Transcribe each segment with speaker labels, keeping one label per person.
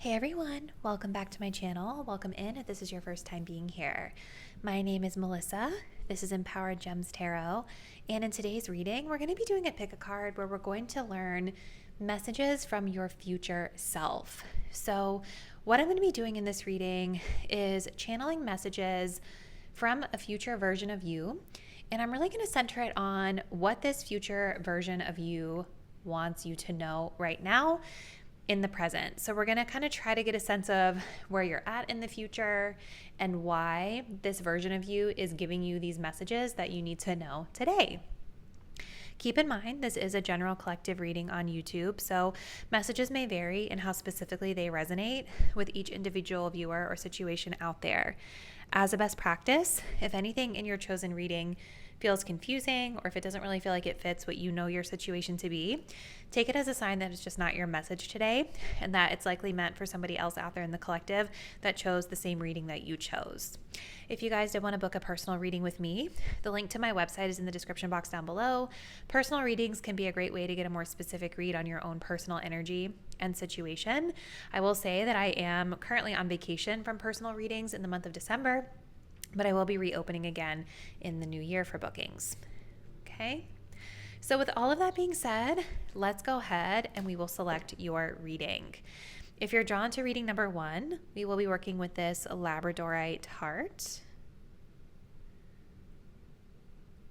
Speaker 1: Hey everyone, welcome back to my channel. Welcome in if this is your first time being here. My name is Melissa. This is Empowered Gems Tarot. And in today's reading, we're going to be doing a pick a card where we're going to learn messages from your future self. So what I'm going to be doing in this reading is channeling messages from a future version of you. And I'm really going to center it on what this future version of you wants you to know right now in the present. So we're going to kind of try to get a sense of where you're at in the future and why this version of you is giving you these messages that you need to know today. Keep in mind, this is a general collective reading on YouTube, so messages may vary in how specifically they resonate with each individual viewer or situation out there. As a best practice, if anything in your chosen reading feels confusing or if it doesn't really feel like it fits what you know your situation to be, take it as a sign that it's just not your message today and that it's likely meant for somebody else out there in the collective that chose the same reading that you chose. If you guys did want to book a personal reading with me, the link to my website is in the description box down below. Personal readings can be a great way to get a more specific read on your own personal energy and situation. I will say that I am currently on vacation from personal readings in the month of December, but I will be reopening again in the new year for bookings. Okay? So with all of that being said, let's go ahead and we will select your reading. If you're drawn to reading number 1, we will be working with this Labradorite heart.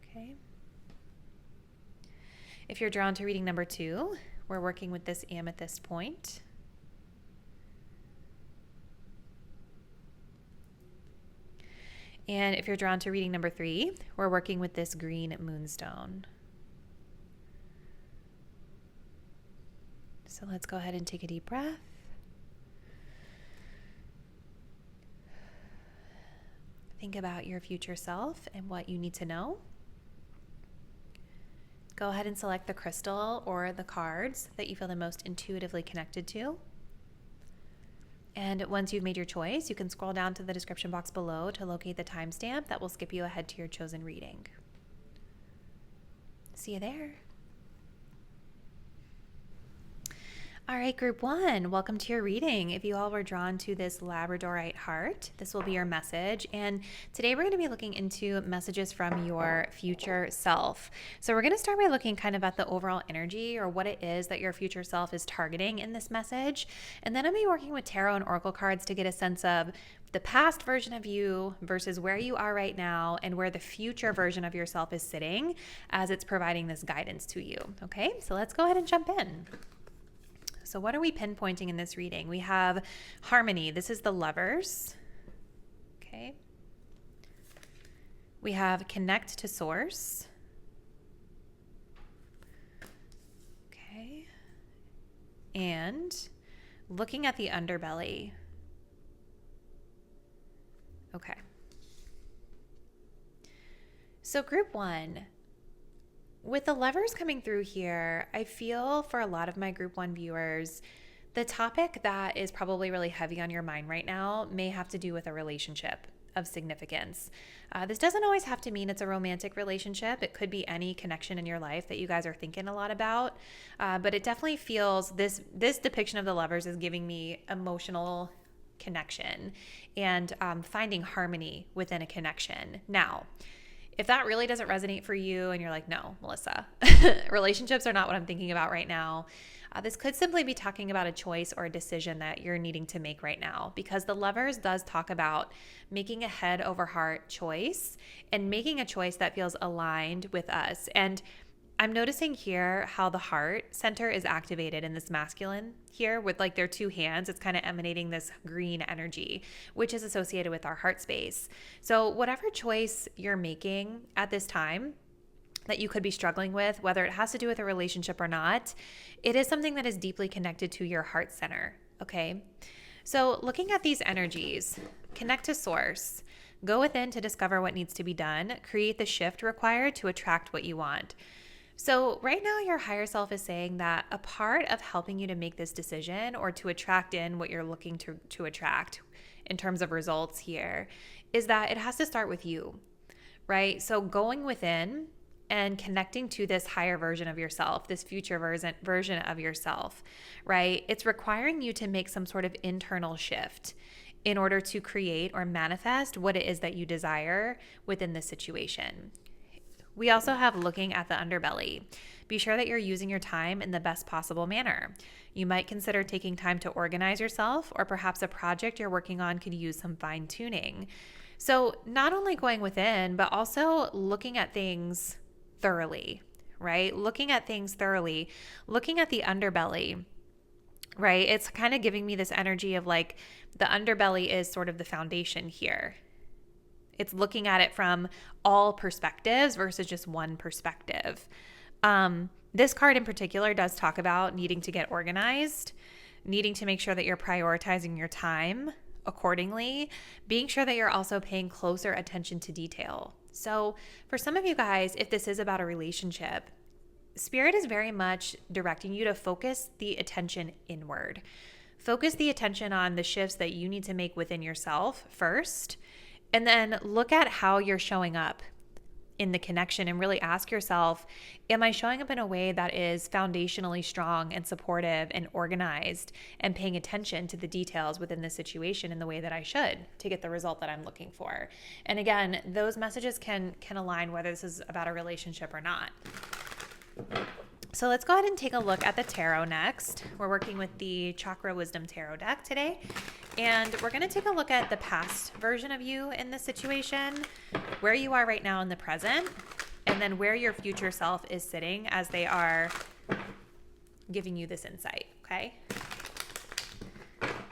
Speaker 1: Okay. If you're drawn to reading number 2, we're working with this amethyst point. And if you're drawn to reading number 3, we're working with this green moonstone. So let's go ahead and take a deep breath. Think about your future self and what you need to know. Go ahead and select the crystal or the cards that you feel the most intuitively connected to. And once you've made your choice, you can scroll down to the description box below to locate the timestamp that will skip you ahead to your chosen reading. See you there. All right, group 1, welcome to your reading. If you all were drawn to this Labradorite heart, this will be your message. And today we're going to be looking into messages from your future self. So we're going to start by looking kind of at the overall energy or what it is that your future self is targeting in this message. And then I'm going to be working with tarot and oracle cards to get a sense of the past version of you versus where you are right now and where the future version of yourself is sitting as it's providing this guidance to you. Okay, so let's go ahead and jump in. So what are we pinpointing in this reading? We have harmony. This is the Lovers. Okay. We have connect to source. Okay. And looking at the underbelly. Okay. So group 1. With the Lovers coming through here, I feel for a lot of my group 1 viewers, the topic that is probably really heavy on your mind right now may have to do with a relationship of significance. This doesn't always have to mean it's a romantic relationship. It could be any connection in your life that you guys are thinking a lot about. But it definitely feels, this depiction of the Lovers is giving me emotional connection and finding harmony within a connection. Now, if that really doesn't resonate for you and you're like, no, Melissa, relationships are not what I'm thinking about right now, this could simply be talking about a choice or a decision that you're needing to make right now, because the Lovers does talk about making a head over heart choice and making a choice that feels aligned with us. And I'm noticing here how the heart center is activated in this masculine here with like their 2 hands. It's kind of emanating this green energy, which is associated with our heart space. So whatever choice you're making at this time that you could be struggling with, whether it has to do with a relationship or not, it is something that is deeply connected to your heart center. Okay. So looking at these energies, connect to source, go within to discover what needs to be done, create the shift required to attract what you want. So right now your higher self is saying that a part of helping you to make this decision or to attract in what you're looking to attract in terms of results here is that it has to start with you, right? So going within and connecting to this higher version of yourself, this future version of yourself, right? It's requiring you to make some sort of internal shift in order to create or manifest what it is that you desire within this situation. We also have looking at the underbelly. Be sure that you're using your time in the best possible manner. You might consider taking time to organize yourself, or perhaps a project you're working on could use some fine tuning. So not only going within, but also looking at things thoroughly, right? Looking at things thoroughly, looking at the underbelly, right? It's kind of giving me this energy of like the underbelly is sort of the foundation here. It's looking at it from all perspectives versus just one perspective. This card in particular does talk about needing to get organized, needing to make sure that you're prioritizing your time accordingly, being sure that you're also paying closer attention to detail. So for some of you guys, if this is about a relationship, Spirit is very much directing you to focus the attention inward. Focus the attention on the shifts that you need to make within yourself first, and then look at how you're showing up in the connection and really ask yourself, am I showing up in a way that is foundationally strong and supportive and organized and paying attention to the details within the situation in the way that I should to get the result that I'm looking for? And again, those messages can align whether this is about a relationship or not. So let's go ahead and take a look at the tarot next. We're working with the Chakra Wisdom Tarot deck today. And we're going to take a look at the past version of you in this situation, where you are right now in the present, and then where your future self is sitting as they are giving you this insight, okay?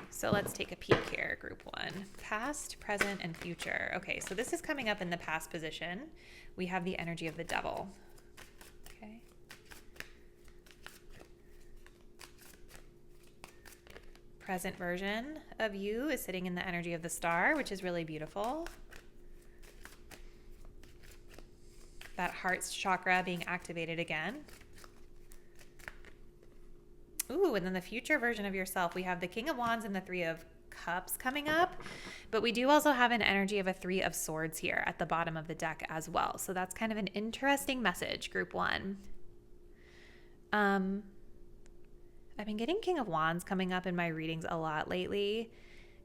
Speaker 1: So let's take a peek here, group one. Past, present, and future. Okay, so this is coming up in the past position. We have the energy of the devil. Okay. Present version of you is sitting in the energy of the star, which is really beautiful. That heart's chakra being activated again. Ooh, and then the future version of yourself, we have the King of Wands and the Three of Cups coming up, but we do also have an energy of a Three of Swords here at the bottom of the deck as well. So that's kind of an interesting message, group one. I've been getting King of Wands coming up in my readings a lot lately.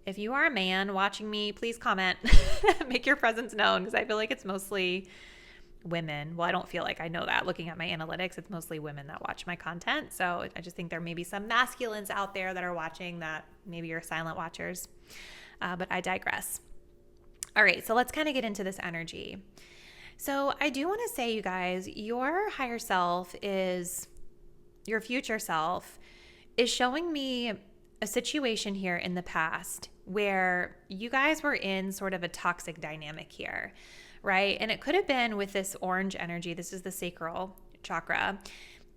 Speaker 1: If you are a man watching me, please comment. Make your presence known, because I feel like it's mostly women. Well, I don't feel like I know that. Looking at my analytics, it's mostly women that watch my content. So I just think there may be some masculines out there that are watching that maybe you're silent watchers. But I digress. All right, so let's kind of get into this energy. So I do want to say, you guys, your higher self is your future self is showing me a situation here in the past where you guys were in sort of a toxic dynamic here, right? And it could have been with this orange energy. This is the sacral chakra.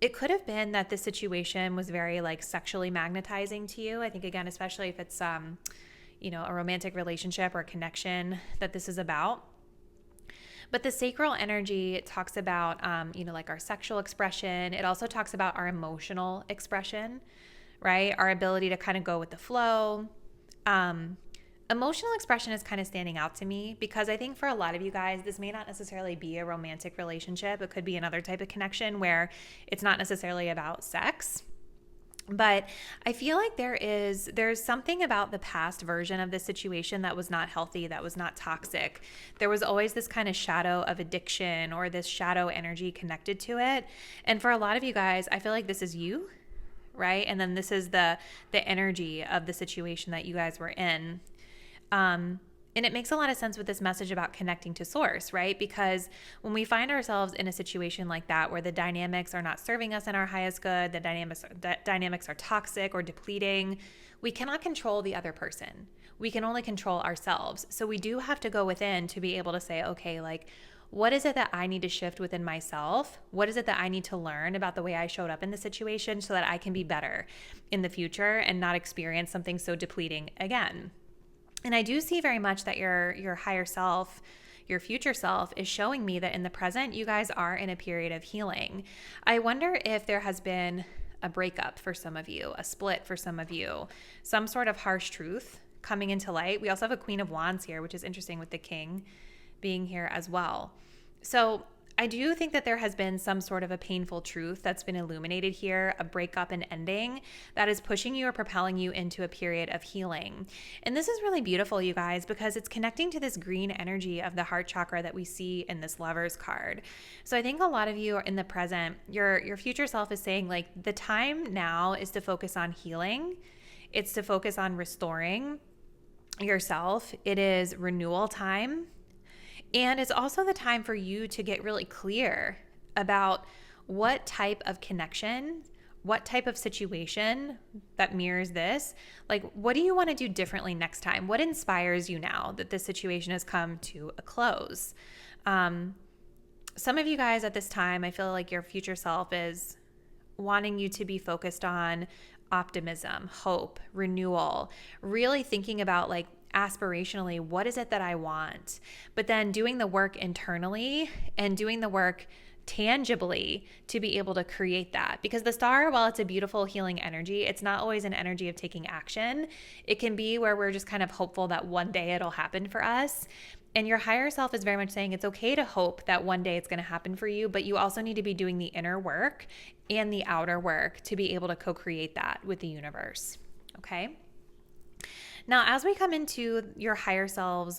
Speaker 1: It could have been that the situation was very like sexually magnetizing to you. I think, again, especially if it's, a romantic relationship or a connection that this is about. But the sacral energy talks about, like our sexual expression. It also talks about our emotional expression, right? Our ability to kind of go with the flow. Emotional expression is kind of standing out to me because I think for a lot of you guys, this may not necessarily be a romantic relationship. It could be another type of connection where it's not necessarily about sex. But I feel like there's something about the past version of this situation that was not healthy, that was not toxic. There was always this kind of shadow of addiction or this shadow energy connected to it. And for a lot of you guys, I feel like this is you, right? And then this is the energy of the situation that you guys were in. And it makes a lot of sense with this message about connecting to source, right? Because when we find ourselves in a situation like that, where the dynamics are not serving us in our highest good, the dynamics are toxic or depleting, we cannot control the other person. We can only control ourselves. So we do have to go within to be able to say, okay, like, what is it that I need to shift within myself? What is it that I need to learn about the way I showed up in the situation so that I can be better in the future and not experience something so depleting again? And I do see very much that your higher self, your future self, is showing me that in the present, you guys are in a period of healing. I wonder if there has been a breakup for some of you, a split for some of you, some sort of harsh truth coming into light. We also have a Queen of Wands here, which is interesting with the King being here as well. So I do think that there has been some sort of a painful truth that's been illuminated here, a breakup and ending that is pushing you or propelling you into a period of healing. And this is really beautiful, you guys, because it's connecting to this green energy of the heart chakra that we see in this Lovers card. So I think a lot of you are in the present, your future self is saying like the time now is to focus on healing. It's to focus on restoring yourself. It is renewal time. And it's also the time for you to get really clear about what type of connection, what type of situation that mirrors this. Like, what do you want to do differently next time? What inspires you now that this situation has come to a close? Some of you guys at this time, I feel like your future self is wanting you to be focused on optimism, hope, renewal, really thinking about like aspirationally, what is it that I want? But then doing the work internally and doing the work tangibly to be able to create that. Because the star, while it's a beautiful healing energy, it's not always an energy of taking action. It can be where we're just kind of hopeful that one day it'll happen for us. And your higher self is very much saying it's okay to hope that one day it's going to happen for you, but you also need to be doing the inner work and the outer work to be able to co-create that with the universe. Okay? Now, as we come into your higher self's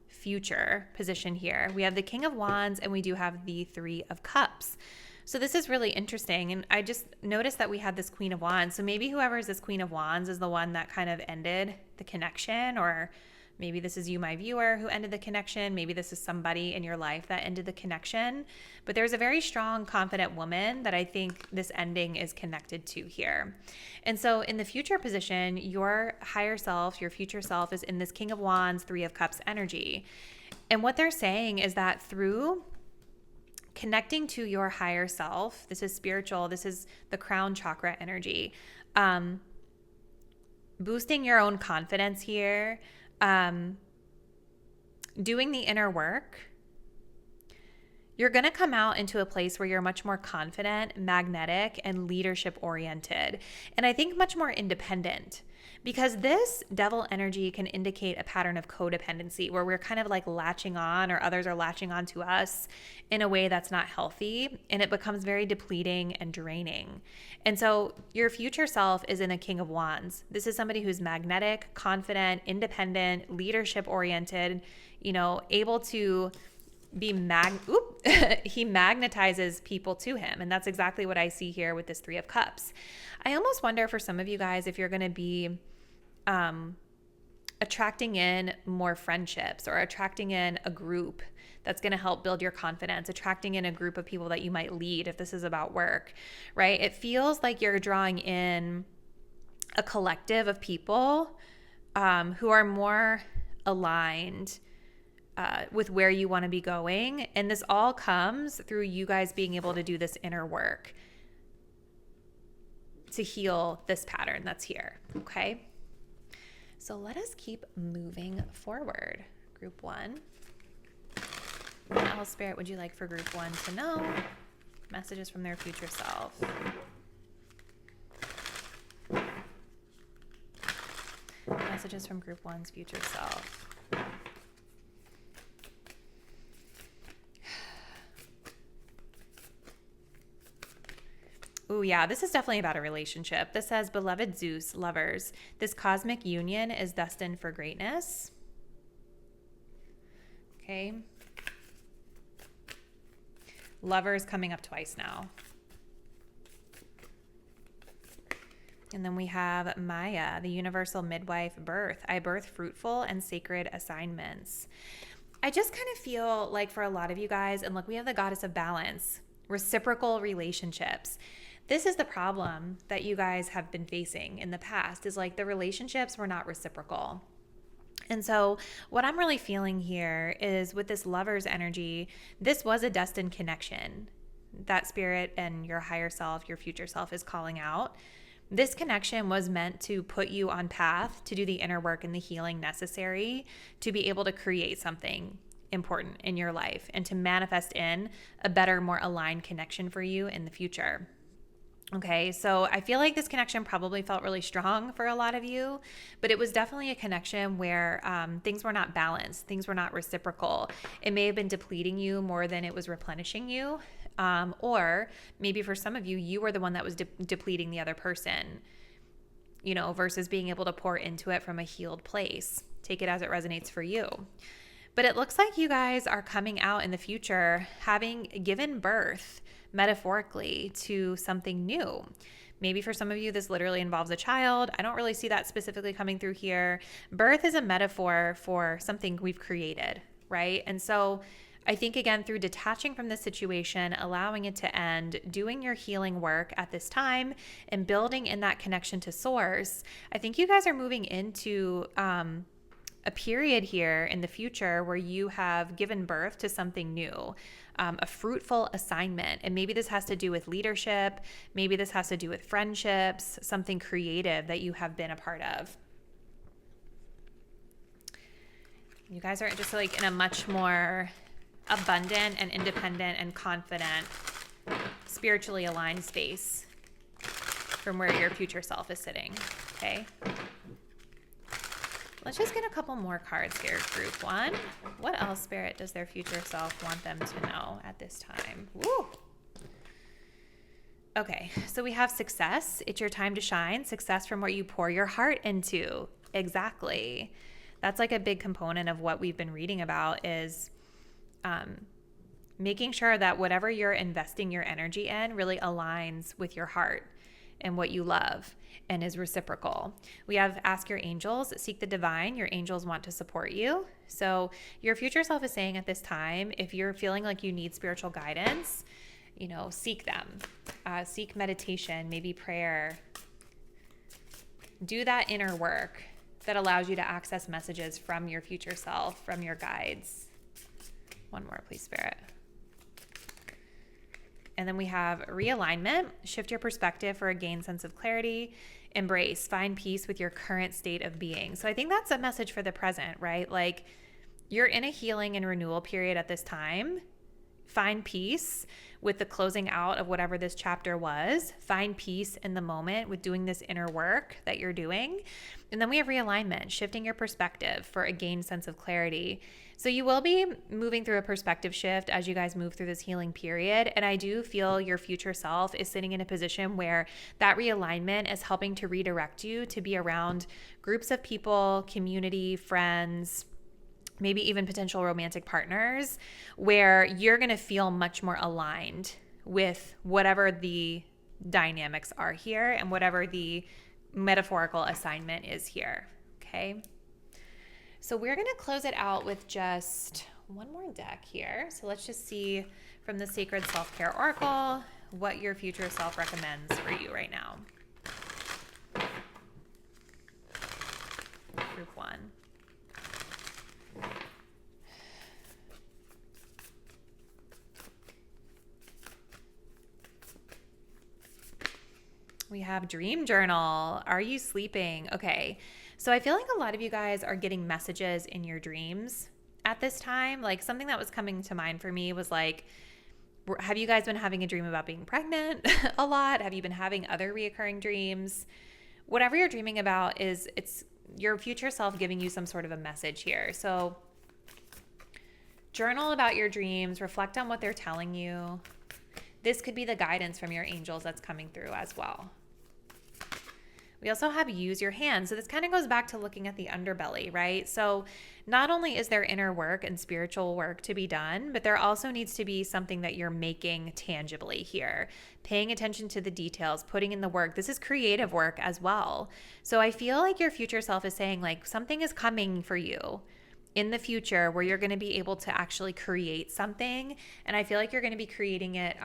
Speaker 1: future position here, we have the King of Wands and we do have the Three of Cups. So this is really interesting. And I just noticed that we had this Queen of Wands. So maybe whoever is this Queen of Wands is the one that kind of ended the connection, or maybe this is you, my viewer, who ended the connection. Maybe this is somebody in your life that ended the connection. But there's a very strong, confident woman that I think this ending is connected to here. And so in the future position, your higher self, your future self is in this King of Wands, Three of Cups energy. And what they're saying is that through connecting to your higher self, this is spiritual, this is the crown chakra energy, boosting your own confidence here, doing the inner work, you're going to come out into a place where you're much more confident, magnetic, and leadership oriented. And I think much more independent, because this devil energy can indicate a pattern of codependency where we're kind of like latching on, or others are latching on to us in a way that's not healthy, and it becomes very depleting and draining. And so your future self is in a King of Wands. This is somebody who's magnetic, confident, independent, leadership oriented, able to be he magnetizes people to him. And that's exactly what I see here with this Three of Cups. I almost wonder for some of you guys if you're going to be attracting in more friendships, or attracting in a group that's going to help build your confidence, attracting in a group of people that you might lead if this is about work, right? It feels like you're drawing in a collective of people who are more aligned with where you want to be going. And this all comes through you guys being able to do this inner work to heal this pattern that's here. Okay. So let us keep moving forward. Group 1. What else, Spirit, would you like for Group 1 to know? Messages from their future self. Messages from Group 1's future self. Ooh, yeah, this is definitely about a relationship. This says, beloved Zeus, lovers, this cosmic union is destined for greatness. Okay. Lovers coming up twice now. And then we have Maya, the universal midwife birth. I birth fruitful and sacred assignments. I just kind of feel like for a lot of you guys, and look, we have the goddess of balance, reciprocal relationships. This is the problem that you guys have been facing in the past, is like the relationships were not reciprocal. And so what I'm really feeling here is with this lover's energy, this was a destined connection that Spirit and your higher self, your future self is calling out. This connection was meant to put you on path to do the inner work and the healing necessary to be able to create something important in your life and to manifest in a better, more aligned connection for you in the future. Okay, so I feel like this connection probably felt really strong for a lot of you, but it was definitely a connection where things were not balanced, things were not reciprocal. It may have been depleting you more than it was replenishing you, or maybe for some of you, you were the one that was depleting the other person, you know, versus being able to pour into it from a healed place. Take it as it resonates for you. But it looks like you guys are coming out in the future having given birth metaphorically to something new. Maybe for some of you, this literally involves a child. I don't really see that specifically coming through here. Birth is a metaphor for something we've created, right? And so I think, again, through detaching from the situation, allowing it to end, doing your healing work at this time, and building in that connection to source, I think you guys are moving into a period here in the future where you have given birth to something new, a fruitful assignment. And maybe this has to do with leadership. Maybe this has to do with friendships, something creative that you have been a part of. You guys are just like in a much more abundant and independent and confident, spiritually aligned space from where your future self is sitting. Okay. Let's just get a couple more cards here, group one. What else, Spirit, does their future self want them to know at this time? Woo! Okay, so we have success. It's your time to shine. Success from what you pour your heart into. Exactly. That's like a big component of what we've been reading about is making sure that whatever you're investing your energy in really aligns with your heart and what you love and is reciprocal. We have ask your angels, seek the divine. Your angels want to support you. So your future self is saying at this time, if you're feeling like you need spiritual guidance, you know, seek them. Seek meditation, maybe prayer. Do that inner work that allows you to access messages from your future self, from your guides. One more, please, Spirit. And then we have realignment, shift your perspective for a gained sense of clarity, embrace, find peace with your current state of being. So I think that's a message for the present, right? Like you're in a healing and renewal period at this time. Find peace with the closing out of whatever this chapter was. Find peace in the moment with doing this inner work that you're doing. And then we have realignment, shifting your perspective for a gained sense of clarity. So you will be moving through a perspective shift as you guys move through this healing period. And I do feel your future self is sitting in a position where that realignment is helping to redirect you to be around groups of people, community, friends, maybe even potential romantic partners, where you're going to feel much more aligned with whatever the dynamics are here and whatever the metaphorical assignment is here. Okay. So we're going to close it out with just one more deck here. So let's just see from the Sacred Self-Care Oracle what your future self recommends for you right now. Group one. We have Dream Journal. Are you sleeping? Okay. So I feel like a lot of you guys are getting messages in your dreams at this time. Like something that was coming to mind for me was like, have you guys been having a dream about being pregnant a lot? Have you been having other reoccurring dreams? Whatever you're dreaming about it's your future self giving you some sort of a message here. So journal about your dreams, reflect on what they're telling you. This could be the guidance from your angels that's coming through as well. We also have use your hands. So this kind of goes back to looking at the underbelly, right? So not only is there inner work and spiritual work to be done, but there also needs to be something that you're making tangibly here. Paying attention to the details, putting in the work. This is creative work as well. So I feel like your future self is saying like something is coming for you in the future where you're going to be able to actually create something. And I feel like you're going to be creating it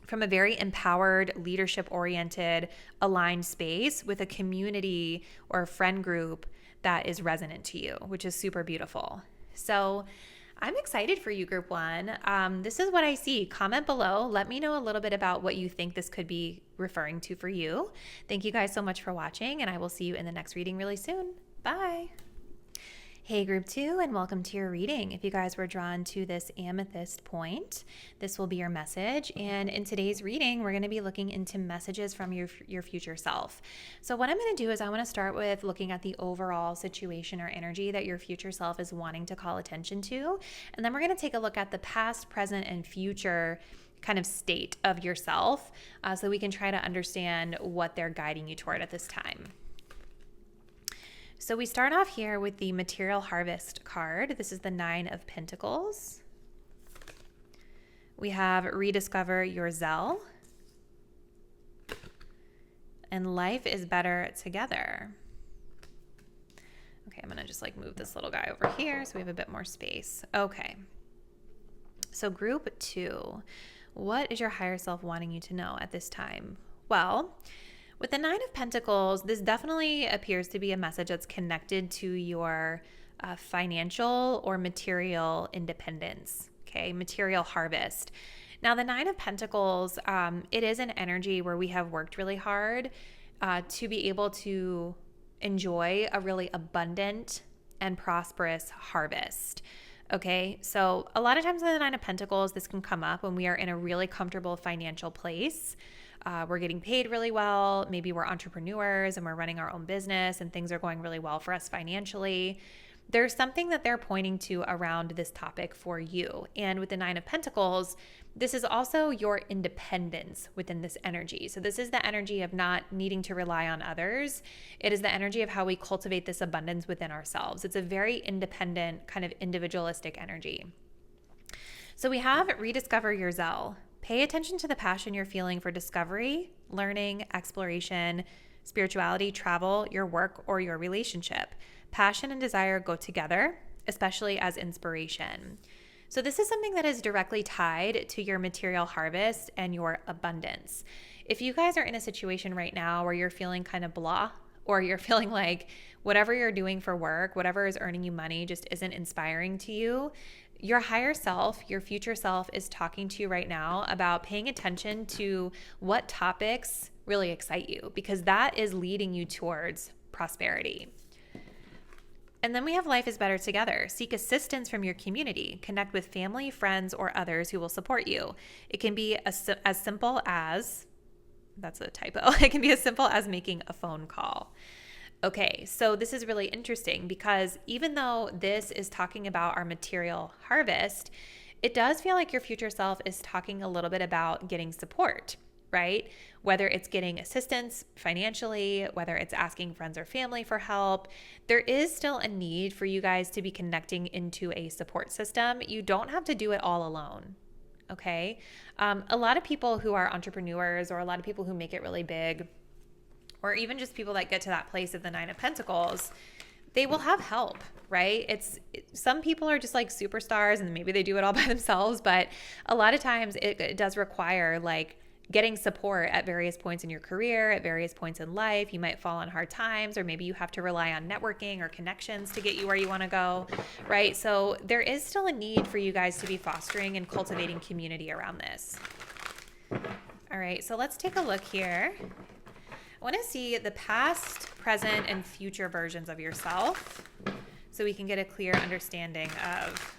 Speaker 1: from a very empowered, leadership-oriented, aligned space with a community or a friend group that is resonant to you, which is super beautiful. So I'm excited for you, Group 1. This is what I see. Comment below. Let me know a little bit about what you think this could be referring to for you. Thank you guys so much for watching, and I will see you in the next reading really soon. Bye. Hey group 2, and welcome to your reading. If you guys were drawn to this amethyst point, this will be your message. And in today's reading, we're going to be looking into messages from your future self. So what I'm going to do is I want to start with looking at the overall situation or energy that your future self is wanting to call attention to. And then we're going to take a look at the past, present, and future kind of state of yourself so we can try to understand what they're guiding you toward at this time. So we start off here with the Material Harvest card. This is the 9 of Pentacles. We have Rediscover Your Zell. And Life is Better Together. Okay, I'm going to just move this little guy over here so we have a bit more space. Okay. So group 2, what is your higher self wanting you to know at this time? Well, with the 9 of Pentacles, this definitely appears to be a message that's connected to your financial or material independence, okay? Material harvest. Now, the 9 of Pentacles, it is an energy where we have worked really hard to be able to enjoy a really abundant and prosperous harvest. Okay, so a lot of times in the 9 of Pentacles, this can come up when we are in a really comfortable financial place. We're getting paid really well. Maybe we're entrepreneurs and we're running our own business and things are going really well for us financially. There's something that they're pointing to around this topic for you. And with the 9 of Pentacles, this is also your independence within this energy. So this is the energy of not needing to rely on others. It is the energy of how we cultivate this abundance within ourselves. It's a very independent, kind of individualistic energy. So we have Rediscover Your Zell. Pay attention to the passion you're feeling for discovery, learning, exploration, spirituality, travel, your work, or your relationship. Passion and desire go together, especially as inspiration. So this is something that is directly tied to your material harvest and your abundance. If you guys are in a situation right now where you're feeling kind of blah, or you're feeling like whatever you're doing for work, whatever is earning you money just isn't inspiring to you, your higher self, your future self is talking to you right now about paying attention to what topics really excite you, because that is leading you towards prosperity. And then we have Life is Better Together. Seek assistance from your community. Connect with family, friends, or others who will support you. It can be as simple as, that's a typo, it can be as simple as making a phone call. Okay, so this is really interesting because even though this is talking about our material harvest, it does feel like your future self is talking a little bit about getting support, right? Whether it's getting assistance financially, whether it's asking friends or family for help, there is still a need for you guys to be connecting into a support system. You don't have to do it all alone. Okay. A lot of people who are entrepreneurs or a lot of people who make it really big, or even just people that get to that place of the 9 of Pentacles, they will have help, right? Some people are just like superstars and maybe they do it all by themselves, but a lot of times it does require getting support at various points in your career, at various points in life. You might fall on hard times, or maybe you have to rely on networking or connections to get you where you want to go, right? So there is still a need for you guys to be fostering and cultivating community around this. All right, so let's take a look here. I want to see the past, present, and future versions of yourself so we can get a clear understanding of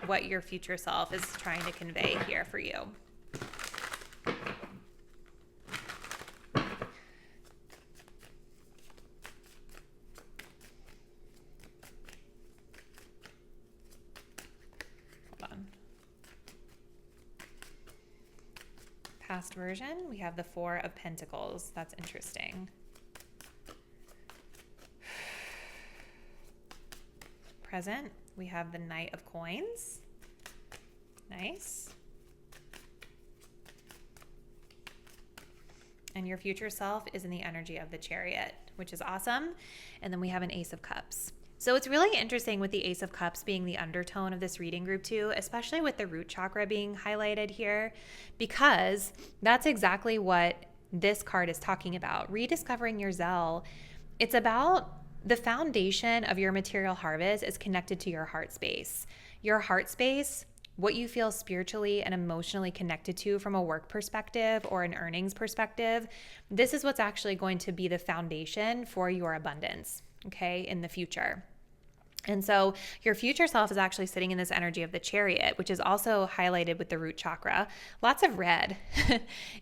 Speaker 1: what your future self is trying to convey here for you. Hold on. Past version, we have the 4 of Pentacles. That's interesting. Present, we have the Knight of Coins. Nice. And your future self is in the energy of the Chariot, which is awesome. And then we have an Ace of Cups. So it's really interesting with the Ace of Cups being the undertone of this reading group too, especially with the root chakra being highlighted here, because that's exactly what this card is talking about. Rediscovering your Zell. It's about the foundation of your material harvest is connected to your heart space. Your heart space, what you feel spiritually and emotionally connected to from a work perspective or an earnings perspective, this is what's actually going to be the foundation for your abundance, okay, in the future. And so your future self is actually sitting in this energy of the Chariot, which is also highlighted with the root chakra. Lots of red.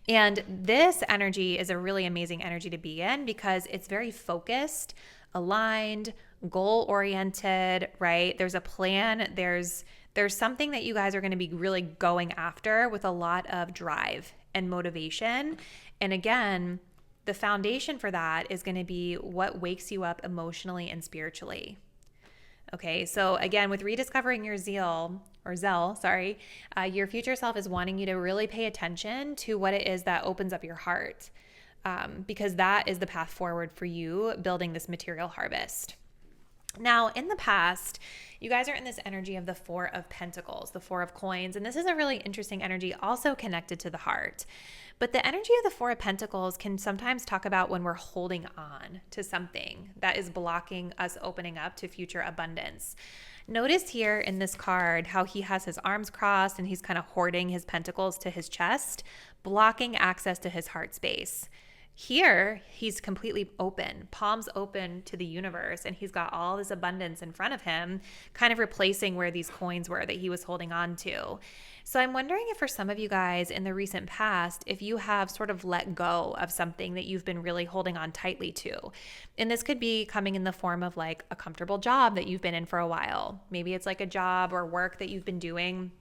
Speaker 1: And this energy is a really amazing energy to be in because it's very focused, aligned, goal-oriented, right? There's a plan. There's something that you guys are going to be really going after with a lot of drive and motivation. And again, the foundation for that is going to be what wakes you up emotionally and spiritually. Okay, so again, with rediscovering your Zell, your future self is wanting you to really pay attention to what it is that opens up your heart, because that is the path forward for you building this material harvest. Now, in the past, you guys are in this energy of the Four of Pentacles, the Four of Coins, and this is a really interesting energy also connected to the heart. But the energy of the Four of Pentacles can sometimes talk about when we're holding on to something that is blocking us opening up to future abundance. Notice here in this card how he has his arms crossed and he's kind of hoarding his pentacles to his chest, blocking access to his heart space. Here, he's completely open, palms open to the universe, and he's got all this abundance in front of him, kind of replacing where these coins were that he was holding on to. So I'm wondering if for some of you guys in the recent past, if you have sort of let go of something that you've been really holding on tightly to. And this could be coming in the form of like a comfortable job that you've been in for a while. Maybe it's like a job or work that you've been doing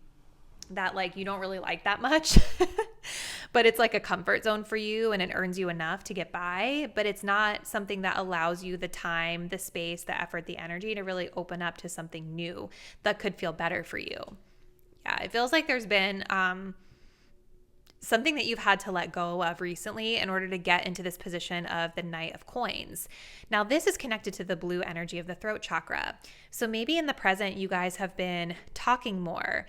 Speaker 1: that like you don't really like that much, but it's like a comfort zone for you and it earns you enough to get by, but it's not something that allows you the time, the space, the effort, the energy to really open up to something new that could feel better for you. Yeah, it feels like there's been something that you've had to let go of recently in order to get into this position of the Knight of Coins. Now, this is connected to the blue energy of the throat chakra. So maybe in the present, you guys have been talking more,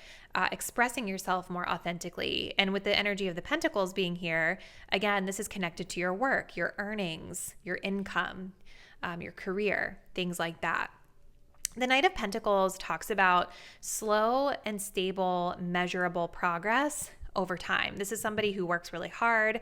Speaker 1: expressing yourself more authentically. And with the energy of the Pentacles being here, again, this is connected to your work, your earnings, your income, your career, things like that. The Knight of Pentacles talks about slow and stable, measurable progress over time. This is somebody who works really hard.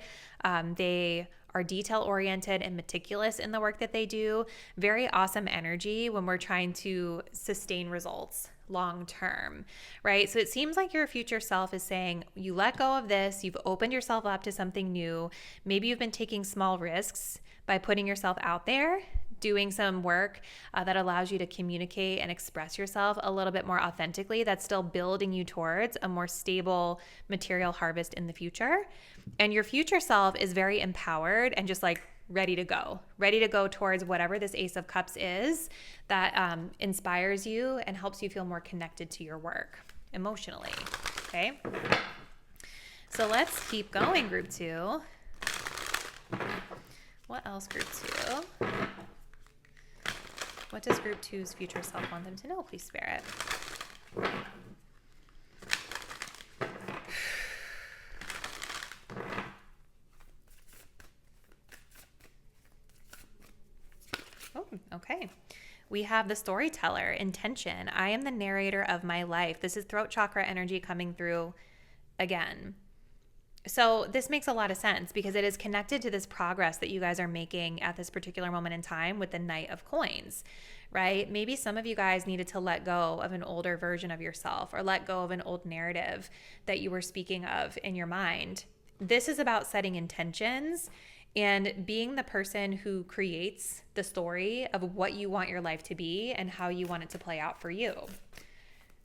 Speaker 1: They are detail-oriented and meticulous in the work that they do. Very awesome energy when we're trying to sustain results long-term, right? So it seems like your future self is saying, you let go of this, you've opened yourself up to something new. Maybe you've been taking small risks by putting yourself out there, doing some work that allows you to communicate and express yourself a little bit more authentically, that's still building you towards a more stable material harvest in the future. And your future self is very empowered and just like ready to go towards whatever this Ace of Cups is that inspires you and helps you feel more connected to your work emotionally. Okay. So let's keep going, group 2. What else, group 2? What does group 2's future self want them to know, please, Spirit? Oh, okay. We have the storyteller, intention. I am the narrator of my life. This is throat chakra energy coming through again. So this makes a lot of sense because it is connected to this progress that you guys are making at this particular moment in time with the Knight of Coins, right? Maybe some of you guys needed to let go of an older version of yourself or let go of an old narrative that you were speaking of in your mind. This is about setting intentions and being the person who creates the story of what you want your life to be and how you want it to play out for you.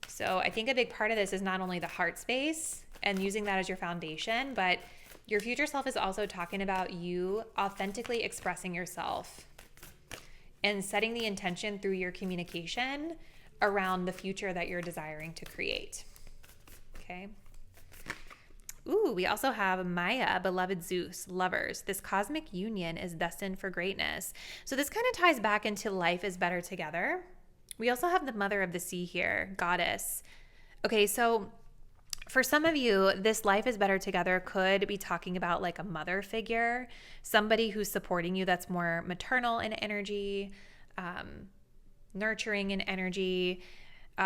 Speaker 1: So I think a big part of this is not only the heart space and using that as your foundation, but your future self is also talking about you authentically expressing yourself and setting the intention through your communication around the future that you're desiring to create. Okay. Ooh, we also have Maya, beloved Zeus, lovers. This cosmic union is destined for greatness. So this kind of ties back into life is better together. We also have the mother of the sea here, goddess. Okay, so for some of you, this life is better together could be talking about like a mother figure, somebody who's supporting you that's more maternal in energy, nurturing in energy.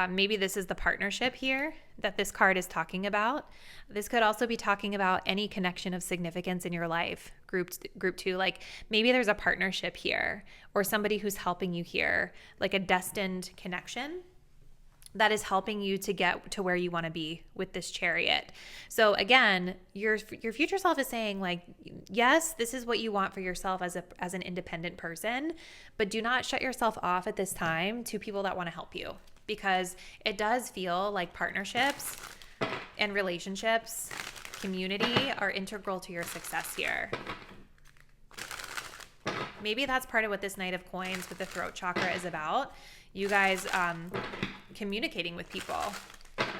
Speaker 1: Maybe this is the partnership here that this card is talking about. This could also be talking about any connection of significance in your life. Group 2, like maybe there's a partnership here or somebody who's helping you here, like a destined connection that is helping you to get to where you want to be with this Chariot. So again, your future self is saying like, yes, this is what you want for yourself as an independent person, but do not shut yourself off at this time to people that want to help you, because it does feel like partnerships and relationships, community are integral to your success here. Maybe that's part of what this Knight of Coins with the throat chakra is about. You guys communicating with people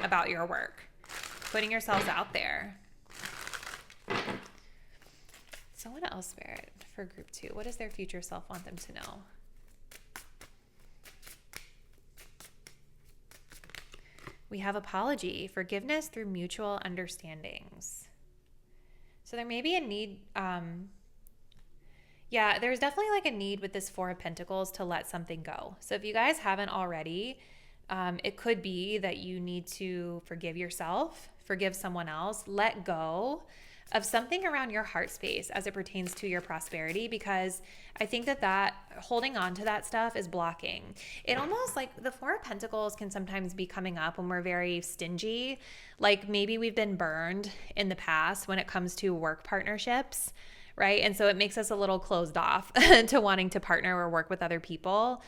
Speaker 1: about your work, putting yourselves out there. So what else, Spirit, for group 2? What does their future self want them to know? We have apology, forgiveness through mutual understandings. So there may be a need, there's definitely like a need with this Four of Pentacles to let something go. So if you guys haven't already, it could be that you need to forgive yourself, forgive someone else, let go of something around your heart space as it pertains to your prosperity, because I think that holding on to that stuff is blocking. It almost like the Four of Pentacles can sometimes be coming up when we're very stingy. Like maybe we've been burned in the past when it comes to work partnerships, right? And so it makes us a little closed off to wanting to partner or work with other people.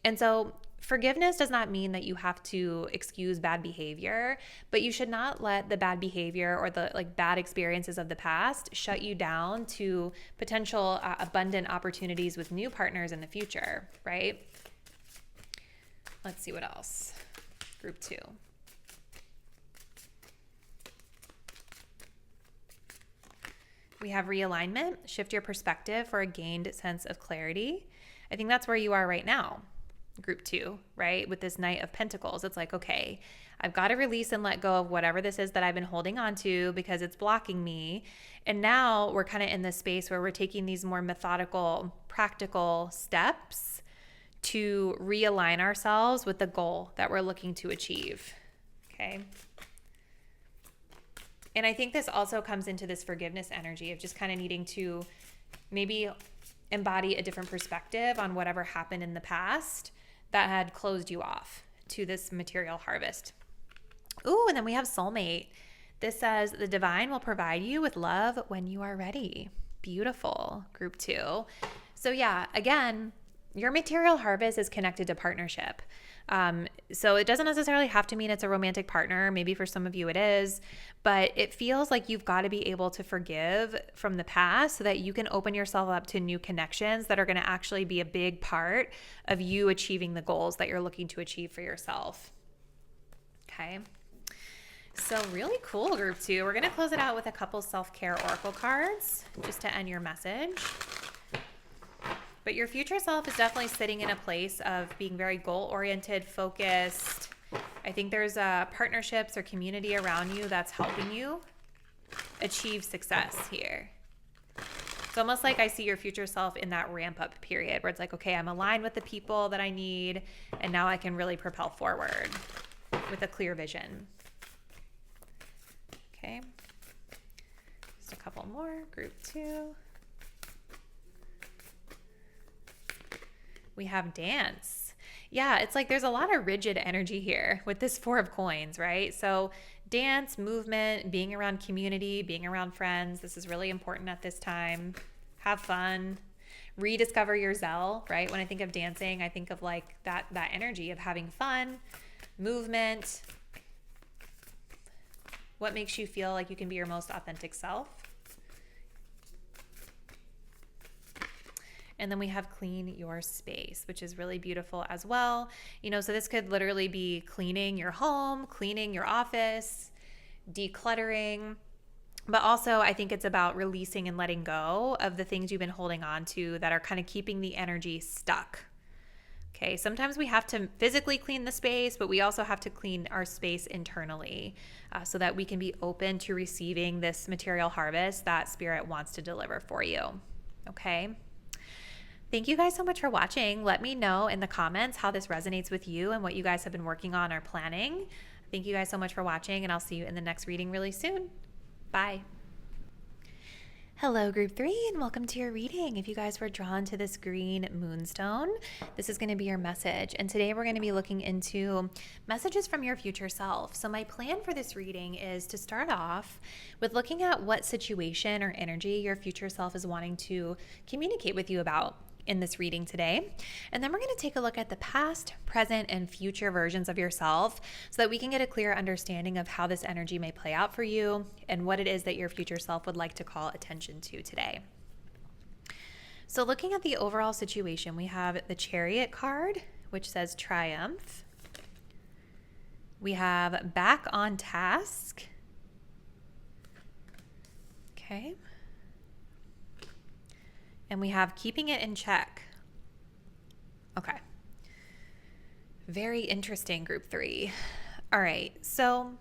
Speaker 1: And so forgiveness does not mean that you have to excuse bad behavior, but you should not let the bad behavior or the like bad experiences of the past shut you down to potential abundant opportunities with new partners in the future, right? Let's see what else. Group 2. We have realignment, shift your perspective for a gained sense of clarity. I think that's where you are right now. Group 2, right? With this Knight of Pentacles, it's like, okay, I've got to release and let go of whatever this is that I've been holding on to because it's blocking me. And now we're kind of in this space where we're taking these more methodical, practical steps to realign ourselves with the goal that we're looking to achieve. Okay. And I think this also comes into this forgiveness energy of just kind of needing to maybe embody a different perspective on whatever happened in the past that had closed you off to this material harvest. Ooh, and then we have soulmate. This says the divine will provide you with love when you are ready. Beautiful, group 2. So yeah, again, your material harvest is connected to partnership. So it doesn't necessarily have to mean it's a romantic partner. Maybe for some of you it is, but it feels like you've got to be able to forgive from the past so that you can open yourself up to new connections that are going to actually be a big part of you achieving the goals that you're looking to achieve for yourself. Okay. So really cool, group 2. We're going to close it out with a couple self-care oracle cards just to end your message. But your future self is definitely sitting in a place of being very goal-oriented, focused. I think there's partnerships or community around you that's helping you achieve success here. It's almost like I see your future self in that ramp-up period where it's like, okay, I'm aligned with the people that I need, and now I can really propel forward with a clear vision. Okay. Just a couple more. Group 2. We have dance. Yeah, it's like there's a lot of rigid energy here with this Four of Coins, right? So dance, movement, being around community, being around friends. This is really important at this time. Have fun. Rediscover your zel, right? When I think of dancing, I think of like that energy of having fun, movement. What makes you feel like you can be your most authentic self? And then we have clean your space, which is really beautiful as well. You know, so this could literally be cleaning your home, cleaning your office, decluttering. But also I think it's about releasing and letting go of the things you've been holding on to that are kind of keeping the energy stuck. Okay, sometimes we have to physically clean the space, but we also have to clean our space internally so that we can be open to receiving this material harvest that Spirit wants to deliver for you. Okay. Thank you guys so much for watching. Let me know in the comments how this resonates with you and what you guys have been working on or planning. Thank you guys so much for watching, and I'll see you in the next reading really soon. Bye. Hello, group 3, and welcome to your reading. If you guys were drawn to this green moonstone, this is going to be your message. And today we're going to be looking into messages from your future self. So my plan for this reading is to start off with looking at what situation or energy your future self is wanting to communicate with you about in this reading today. And then we're going to take a look at the past, present, and future versions of yourself so that we can get a clear understanding of how this energy may play out for you and what it is that your future self would like to call attention to today. So looking at the overall situation, we have the Chariot card, which says triumph. We have back on task. Okay. And we have keeping it in check. Okay. Very interesting, group 3. All right. So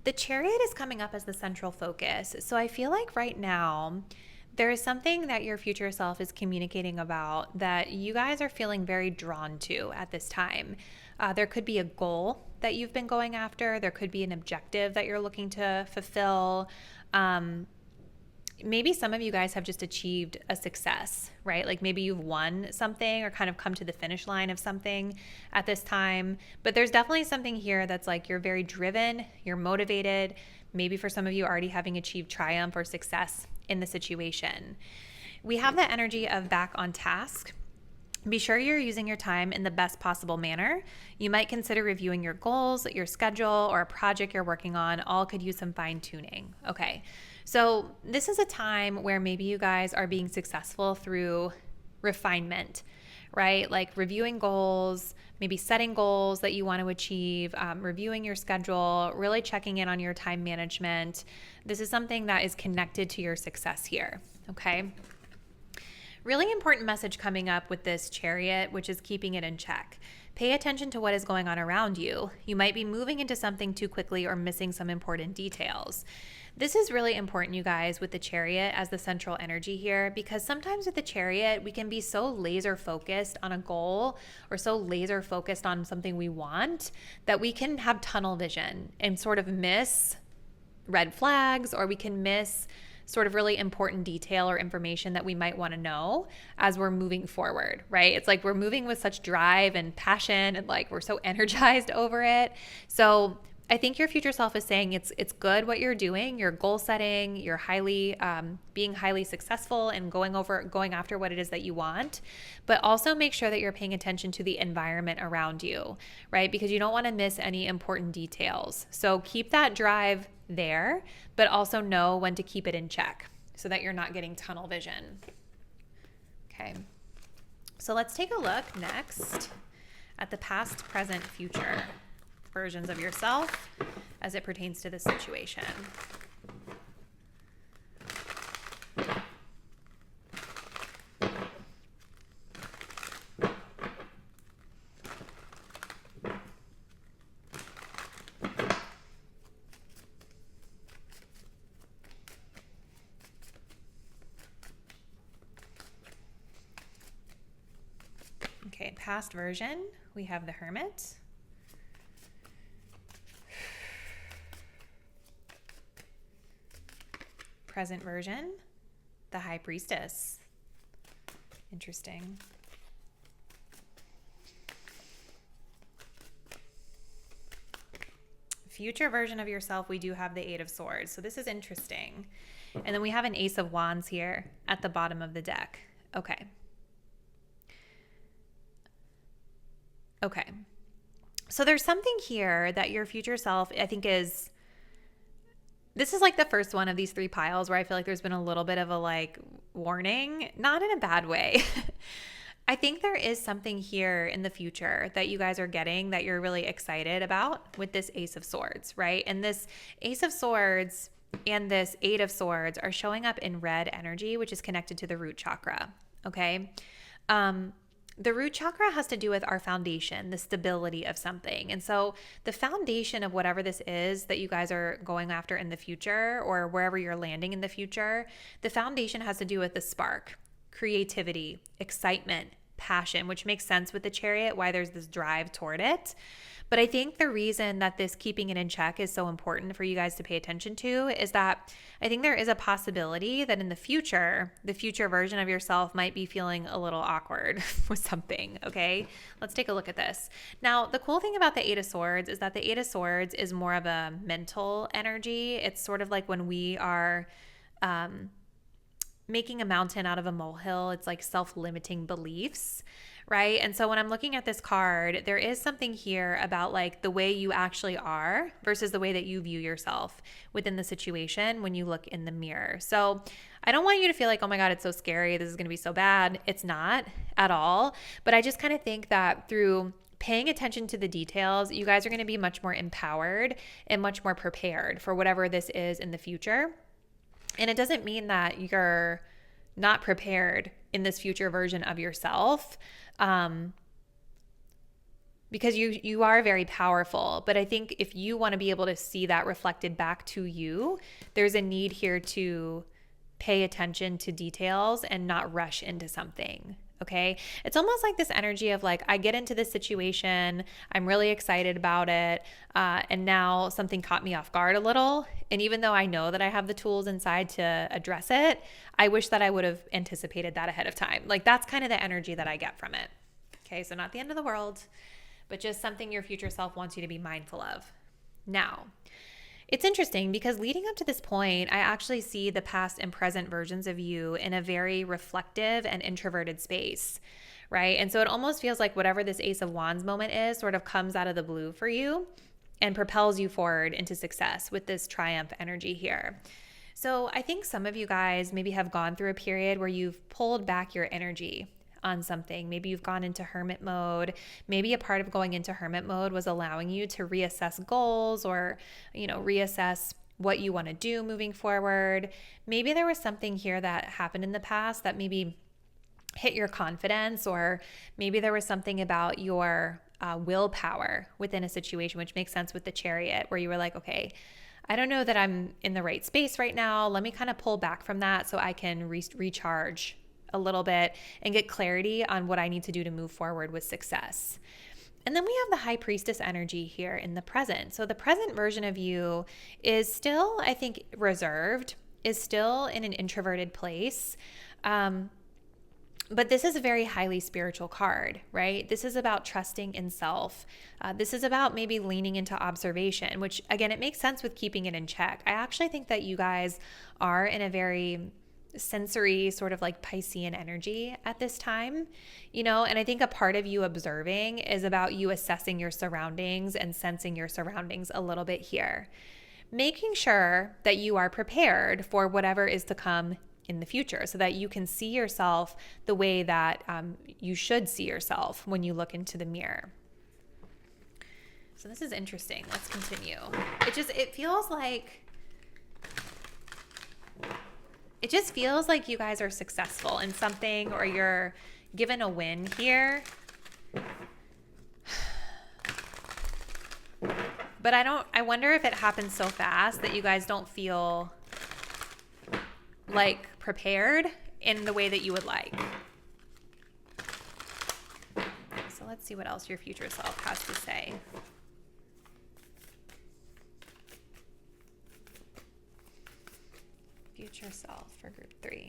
Speaker 1: the Chariot is coming up as the central focus. So I feel like right now there is something that your future self is communicating about that you guys are feeling very drawn to at this time. There could be a goal that you've been going after. There could be an objective that you're looking to fulfill. Maybe some of you guys have just achieved a success, right? Like maybe you've won something or kind of come to the finish line of something at this time. But there's definitely something here that's like you're very driven, you're motivated. Maybe for some of you already having achieved triumph or success in the situation. We have the energy of back on task. Be sure you're using your time in the best possible manner. You might consider reviewing your goals, your schedule, or a project you're working on. All could use some fine tuning. Okay. So this is a time where maybe you guys are being successful through refinement, right? Like reviewing goals, maybe setting goals that you want to achieve, reviewing your schedule, really checking in on your time management. This is something that is connected to your success here, okay? Really important message coming up with this Chariot, which is keeping it in check. Pay attention to what is going on around you. You might be moving into something too quickly or missing some important details. This is really important, you guys, with the Chariot as the central energy here, because sometimes with the Chariot, we can be so laser focused on a goal or so laser focused on something we want that we can have tunnel vision and sort of miss red flags, or we can miss sort of really important detail or information that we might want to know as we're moving forward, right? It's like we're moving with such drive and passion and like we're so energized over it. So I think your future self is saying it's good what you're doing. You're goal setting. You're being highly successful and going after what it is that you want. But also make sure that you're paying attention to the environment around you, right? Because you don't want to miss any important details. So keep that drive there, but also know when to keep it in check so that you're not getting tunnel vision. Okay. So let's take a look next at the past, present, future versions of yourself as it pertains to this situation. Okay, past version, we have the Hermit. Present version, the High Priestess. Interesting. Future version of yourself, we do have the Eight of Swords. So this is interesting. And then we have an Ace of Wands here at the bottom of the deck. Okay. Okay. So there's something here that your future self, I think, this is like the first one of these 3 piles where I feel like there's been a little bit of a like warning, not in a bad way. I think there is something here in the future that you guys are getting that you're really excited about with this Ace of Swords, right? And this Ace of Swords and this Eight of Swords are showing up in red energy, which is connected to the root chakra, okay? The root chakra has to do with our foundation, the stability of something. And so the foundation of whatever this is that you guys are going after in the future or wherever you're landing in the future, the foundation has to do with the spark, creativity, excitement, passion, which makes sense with the Chariot, why there's this drive toward it. But I think the reason that this keeping it in check is so important for you guys to pay attention to is that I think there is a possibility that in the future version of yourself might be feeling a little awkward with something, okay? Let's take a look at this. Now, the cool thing about the Eight of Swords is that the Eight of Swords is more of a mental energy. It's sort of like when we are making a mountain out of a molehill. It's like self-limiting beliefs, right? And so when I'm looking at this card, there is something here about like the way you actually are versus the way that you view yourself within the situation when you look in the mirror. So I don't want you to feel like, oh my God, it's so scary, this is going to be so bad. It's not at all. But I just kind of think that through paying attention to the details, you guys are going to be much more empowered and much more prepared for whatever this is in the future. And it doesn't mean that you're not prepared in this future version of yourself, because you are very powerful. But I think if you want to be able to see that reflected back to you, there's a need here to pay attention to details and not rush into something. Okay. It's almost like this energy of like, I get into this situation, I'm really excited about it. And now something caught me off guard a little. And even though I know that I have the tools inside to address it, I wish that I would have anticipated that ahead of time. Like that's kind of the energy that I get from it. Okay. So not the end of the world, but just something your future self wants you to be mindful of. Now, it's interesting because leading up to this point, I actually see the past and present versions of you in a very reflective and introverted space, right? And so it almost feels like whatever this Ace of Wands moment is sort of comes out of the blue for you and propels you forward into success with this triumph energy here. So I think some of you guys maybe have gone through a period where you've pulled back your energy on something. Maybe you've gone into hermit mode. Maybe a part of going into hermit mode was allowing you to reassess goals or, reassess what you want to do moving forward. Maybe there was something here that happened in the past that maybe hit your confidence, or maybe there was something about your willpower within a situation, which makes sense with the Chariot, where you were like, okay, I don't know that I'm in the right space right now. Let me kind of pull back from that so I can recharge a little bit and get clarity on what I need to do to move forward with success. And then we have the High Priestess energy here in the present. So the present version of you is still, I think, reserved, is still in an introverted place. But this is a very highly spiritual card, right? This is about trusting in self. This is about maybe leaning into observation, which again, it makes sense with keeping it in check. I actually think that you guys are in a very sensory sort of like Piscean energy at this time, and I think a part of you observing is about you assessing your surroundings and sensing your surroundings a little bit here, making sure that you are prepared for whatever is to come in the future so that you can see yourself the way that you should see yourself when you look into the mirror. So this is interesting. Let's continue. It just feels like you guys are successful in something, or you're given a win here. But I wonder if it happens so fast that you guys don't feel like prepared in the way that you would like. So let's see what else your future self has to say. Future self for group 3.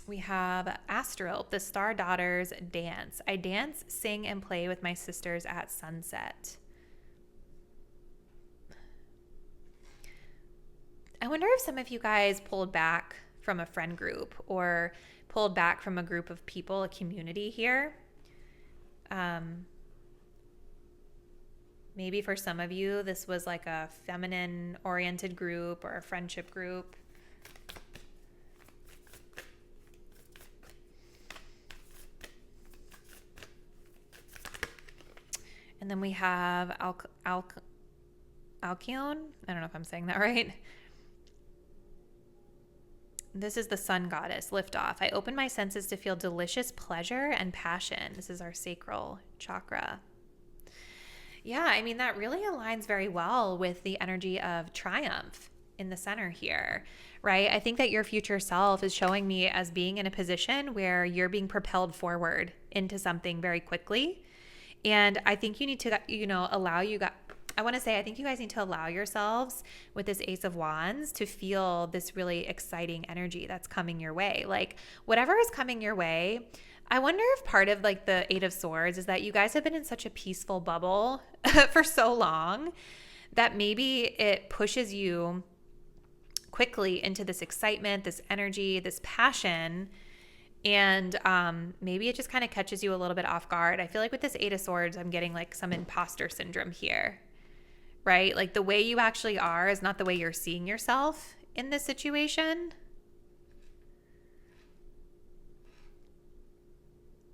Speaker 1: We have Astral, the Star Daughters dance. I dance, sing, and play with my sisters at sunset. I wonder if some of you guys pulled back from a friend group or pulled back from a group of people, a community here. Maybe for some of you, this was like a feminine-oriented group or a friendship group. And then we have Alcyone. I don't know if I'm saying that right. This is the sun goddess, liftoff. I open my senses to feel delicious pleasure and passion. This is our sacral chakra. Yeah, I mean, that really aligns very well with the energy of triumph in the center here, right? I think that your future self is showing me as being in a position where you're being propelled forward into something very quickly. And I think you need to, I think you guys need to allow yourselves with this Ace of Wands to feel this really exciting energy that's coming your way. Like whatever is coming your way, I wonder if part of like the Eight of Swords is that you guys have been in such a peaceful bubble for so long that maybe it pushes you quickly into this excitement, this energy, this passion. And maybe it just kind of catches you a little bit off guard. I feel like with this Eight of Swords, I'm getting like some imposter syndrome here, right? Like the way you actually are is not the way you're seeing yourself in this situation.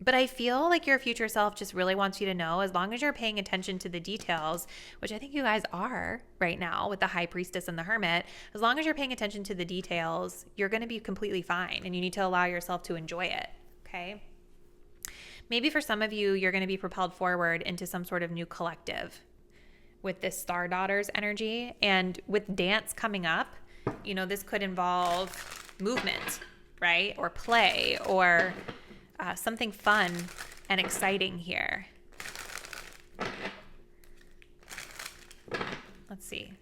Speaker 1: But I feel like your future self just really wants you to know, as long as you're paying attention to the details, which I think you guys are right now with the High Priestess and the Hermit, as long as you're paying attention to the details, you're going to be completely fine, and you need to allow yourself to enjoy it, okay? Maybe for some of you, you're going to be propelled forward into some sort of new collective with this Star Daughters energy. And with dance coming up, this could involve movement, right? Or play, or something fun and exciting here. Let's see.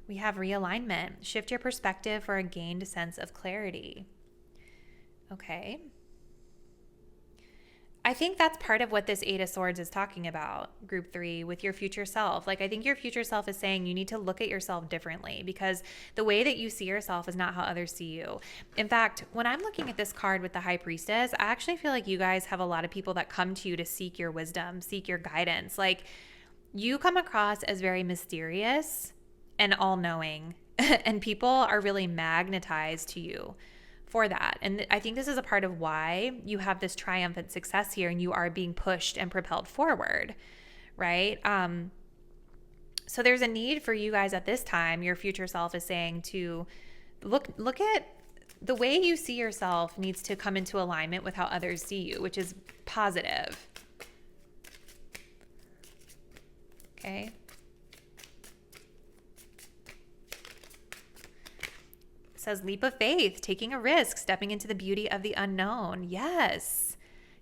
Speaker 1: We have realignment. Shift your perspective for a gained sense of clarity. Okay. I think that's part of what this Eight of Swords is talking about, group 3, with your future self. Like, I think your future self is saying you need to look at yourself differently, because the way that you see yourself is not how others see you. In fact, when I'm looking at this card with the High Priestess, I actually feel like you guys have a lot of people that come to you to seek your wisdom, seek your guidance. Like, you come across as very mysterious and all-knowing, and people are really magnetized to you for that. And I think this is a part of why you have this triumphant success here and you are being pushed and propelled forward, right? So there's a need for you guys at this time. Your future self is saying to look at the way you see yourself needs to come into alignment with how others see you, which is positive. Okay. Says leap of faith, taking a risk, stepping into the beauty of the unknown. Yes,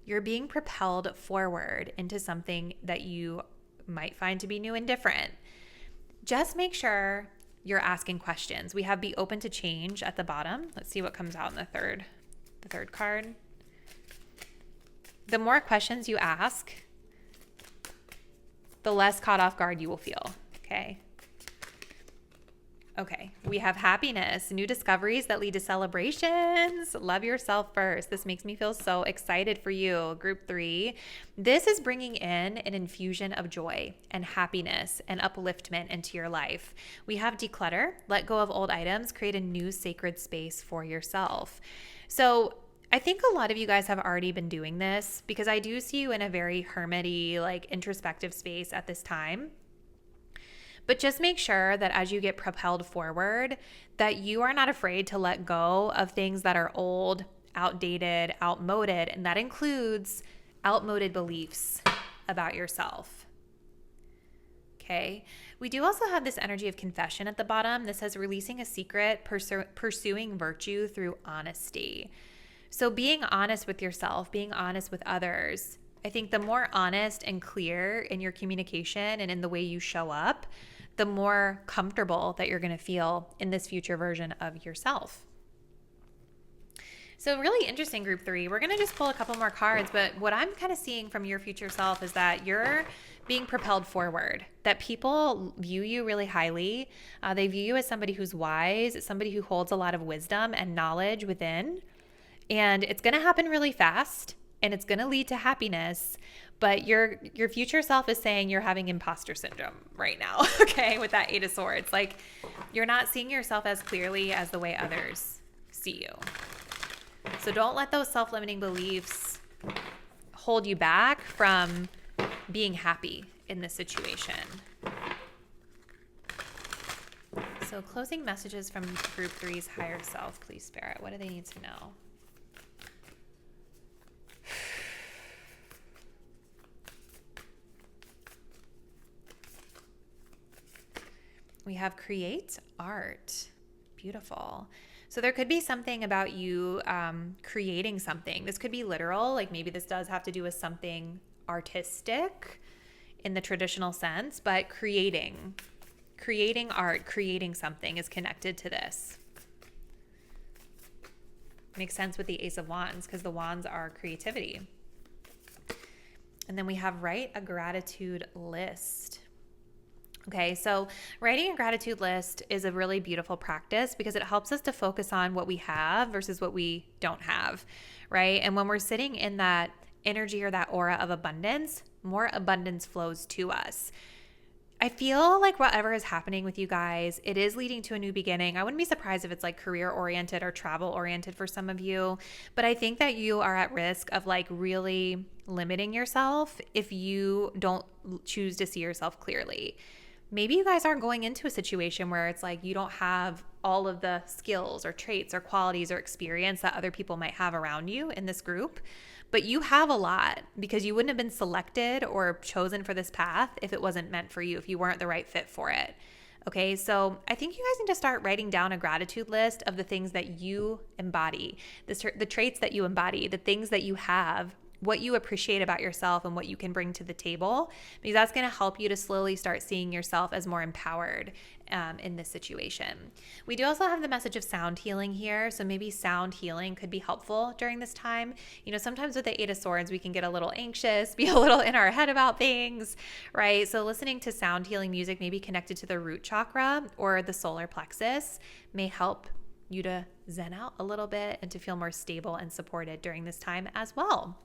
Speaker 1: you're being propelled forward into something that you might find to be new and different. Just make sure you're asking questions. We have be open to change at the bottom. Let's see what comes out in the third card. The more questions you ask, the less caught off guard you will feel. Okay, we have happiness, new discoveries that lead to celebrations. Love yourself first. This makes me feel so excited for you, group 3. This is bringing in an infusion of joy and happiness and upliftment into your life. We have declutter, let go of old items, create a new sacred space for yourself. So I think a lot of you guys have already been doing this, because I do see you in a very hermity, like introspective space at this time. But just make sure that as you get propelled forward, that you are not afraid to let go of things that are old, outdated, outmoded, and that includes outmoded beliefs about yourself. Okay. We do also have this energy of confession at the bottom. This says releasing a secret, pursuing virtue through honesty. So being honest with yourself, being honest with others. I think the more honest and clear in your communication and in the way you show up, the more comfortable that you're going to feel in this future version of yourself. So really interesting, group 3. We're going to just pull a couple more cards, but what I'm kind of seeing from your future self is that you're being propelled forward, that people view you really highly. They view you as somebody who's wise, somebody who holds a lot of wisdom and knowledge within, and it's going to happen really fast, and it's going to lead to happiness. But your future self is saying you're having imposter syndrome right now, okay, with that Eight of Swords. Like, you're not seeing yourself as clearly as the way others see you. So don't let those self-limiting beliefs hold you back from being happy in this situation. So closing messages from group 3's higher self, please, Spirit. What do they need to know? We have create art. Beautiful. So there could be something about you creating something. This could be literal, like maybe this does have to do with something artistic in the traditional sense, but creating art, creating something is connected to this. Makes sense with the Ace of Wands because the wands are creativity. And then we have write a gratitude list. Okay, so writing a gratitude list is a really beautiful practice because it helps us to focus on what we have versus what we don't have, right? And when we're sitting in that energy or that aura of abundance, more abundance flows to us. I feel like whatever is happening with you guys, it is leading to a new beginning. I wouldn't be surprised if it's like career oriented or travel oriented for some of you, but I think that you are at risk of like really limiting yourself if you don't choose to see yourself clearly. Maybe you guys are going into a situation where it's like you don't have all of the skills or traits or qualities or experience that other people might have around you in this group, but you have a lot because you wouldn't have been selected or chosen for this path if it wasn't meant for you, if you weren't the right fit for it. Okay, so I think you guys need to start writing down a gratitude list of the things that you embody, the traits that you embody, the things that you have, what you appreciate about yourself and what you can bring to the table, because that's going to help you to slowly start seeing yourself as more empowered in this situation. We do also have the message of sound healing here. So maybe sound healing could be helpful during this time. You know, sometimes with the Eight of Swords, we can get a little anxious, be a little in our head about things, right? So listening to sound healing music, maybe connected to the root chakra or the solar plexus, may help you to zen out a little bit and to feel more stable and supported during this time as well.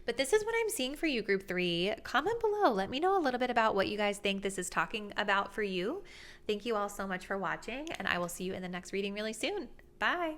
Speaker 1: But this is what I'm seeing for you, group 3. Comment below. Let me know a little bit about what you guys think this is talking about for you. Thank you all so much for watching, and I will see you in the next reading really soon. Bye.